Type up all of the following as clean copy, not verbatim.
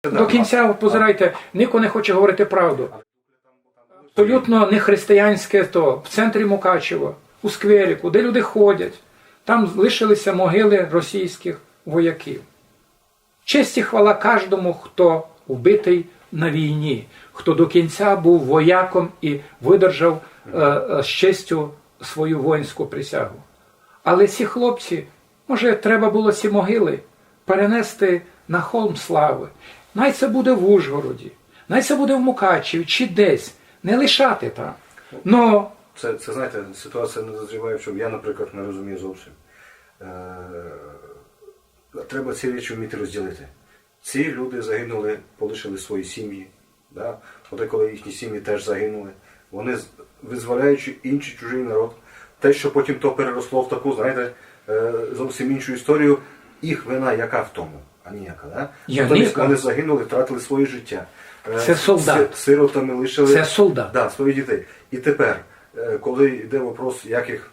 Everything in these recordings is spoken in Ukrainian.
До кінця, позирайте, ніхто не хоче говорити правду. Абсолютно не християнське то, в центрі Мукачева, у скверику, де люди ходять. Там лишилися могили російських вояків. Честь і хвала кожному, хто вбитий на війні, хто до кінця був вояком і видержав з честю свою воїнську присягу. Але ці хлопці, може, треба було ці могили перенести на холм слави. Най це буде в Ужгороді, най це буде в Мукачеві чи десь. Не лишати там. Но... Це, знаєте, ситуація не дозріває, щоб я, наприклад, не розумію зовсім. Треба ці речі вміти розділити. Ці люди загинули, полишили свої сім'ї. Да? От коли їхні сім'ї теж загинули. Вони, визволяючи інший чужий народ, те, що потім то переросло в таку, знаєте, зовсім іншу історію, їх вина яка в тому, а ніяка. Да? Вони загинули, втратили своє життя. Це солдат. Сиротами лишили це солдат. Да, своїх дітей. І тепер, коли йде вопрос, як їх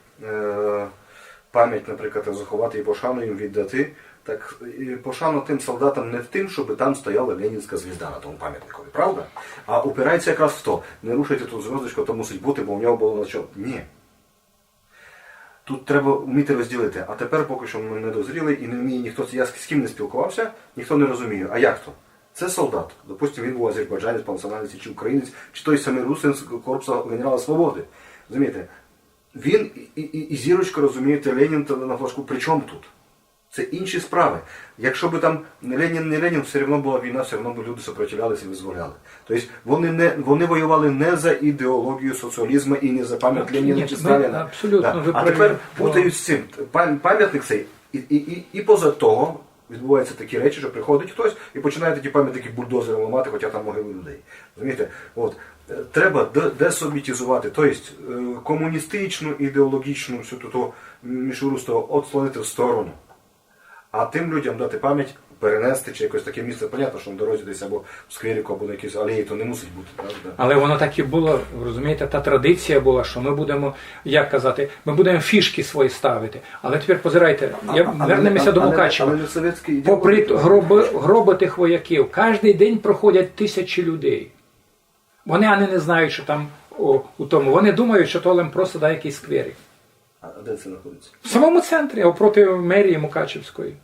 пам'ять, наприклад, заховати і пошану їм віддати, так пошану тим солдатам не в тим, щоб там стояла ленінська звізда на тому пам'ятникові, правда? А упирається якраз в то. Не рушайте тут зв'язочку, то мусить бути, бо в нього було на чому. Ні. Тут треба вміти розділити. А тепер поки що ми не дозріли і не вміє ніхто, я з ким не спілкувався, ніхто не розуміє. А як то? Це солдат. Допустимо, він був азербайджанець, по національності, чи українець, чи той самий русин з корпусу генерала Свободи. Розумієте? Він і зірочка, розумієте, Ленін на флажку. При чому тут? Це інші справи. Якщо б там не Ленін, все одно була війна, все одно б люди сопротивлялися і визволяли. Тобто вони воювали не за ідеологію соціалізму і не за пам'ять Леніна чи Сталіна. Абсолютно. Да. А тепер путають з цим. Пам'ятник цей. І поза того відбуваються такі речі, що приходить хтось і починає такі пам'ятники бульдозером ламати, хоча там могили людей. Розумієте? От. Треба десобітізувати, тобто комуністичну, ідеологічну всю ту мішуру з того отслонити в сторону. А тим людям дати пам'ять, перенести чи якось таке місце, понятно, що на дорозі десь або в скверику, або на якійсь алеї, то не мусить бути. Правда? Але воно так і було, розумієте, та традиція була, що ми будемо, як казати, ми будемо фішки свої ставити. Але тепер позирайте, вернемося до Мукачева. Попри гроби тих вояків, кожен день проходять тисячі людей. Вони не знають, що там у тому. Вони думають, що то просто дай якийсь скверик. А де це знаходиться? В самому центрі, проти мерії Мукачевської.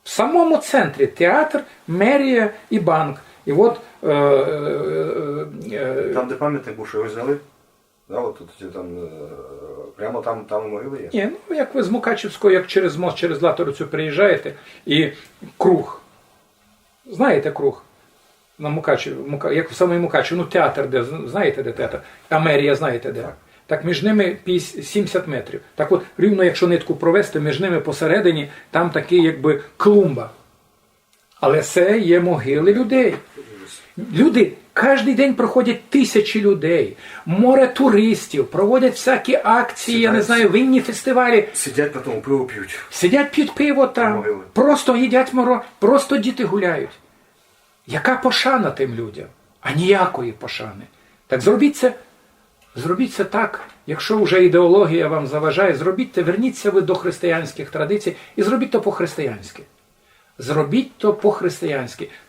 В самому центрі театр, мерія і банк. І от... Там, де пам'ятник був, що його зняли? Да, от тут, там, прямо там і могили є? Ні, ну як ви з Мукачевської, як через мост, через Латорицю приїжджаєте, і круг. Знаєте круг? На Мукачеві, як в самому Мукачеві, ну театр, де, знаєте де театр? А мерія знаєте де? Так між ними 70 метрів. Так от, рівно якщо нитку провести, між ними посередині, там такий якби клумба. Але це є могили людей. Люди, кожен день проходять тисячі людей, море туристів, проводять всякі акції, я не знаю, винні фестивалі. Сидять на тому, пиво п'ють. Сидять п'ють пиво там, Могили. просто їдять просто діти гуляють. Яка пошана тим людям? А ніякої пошани. Так зробіть це так, якщо вже ідеологія вам заважає, верніться ви до християнських традицій і зробіть то по-християнськи. Зробіть то по-християнськи.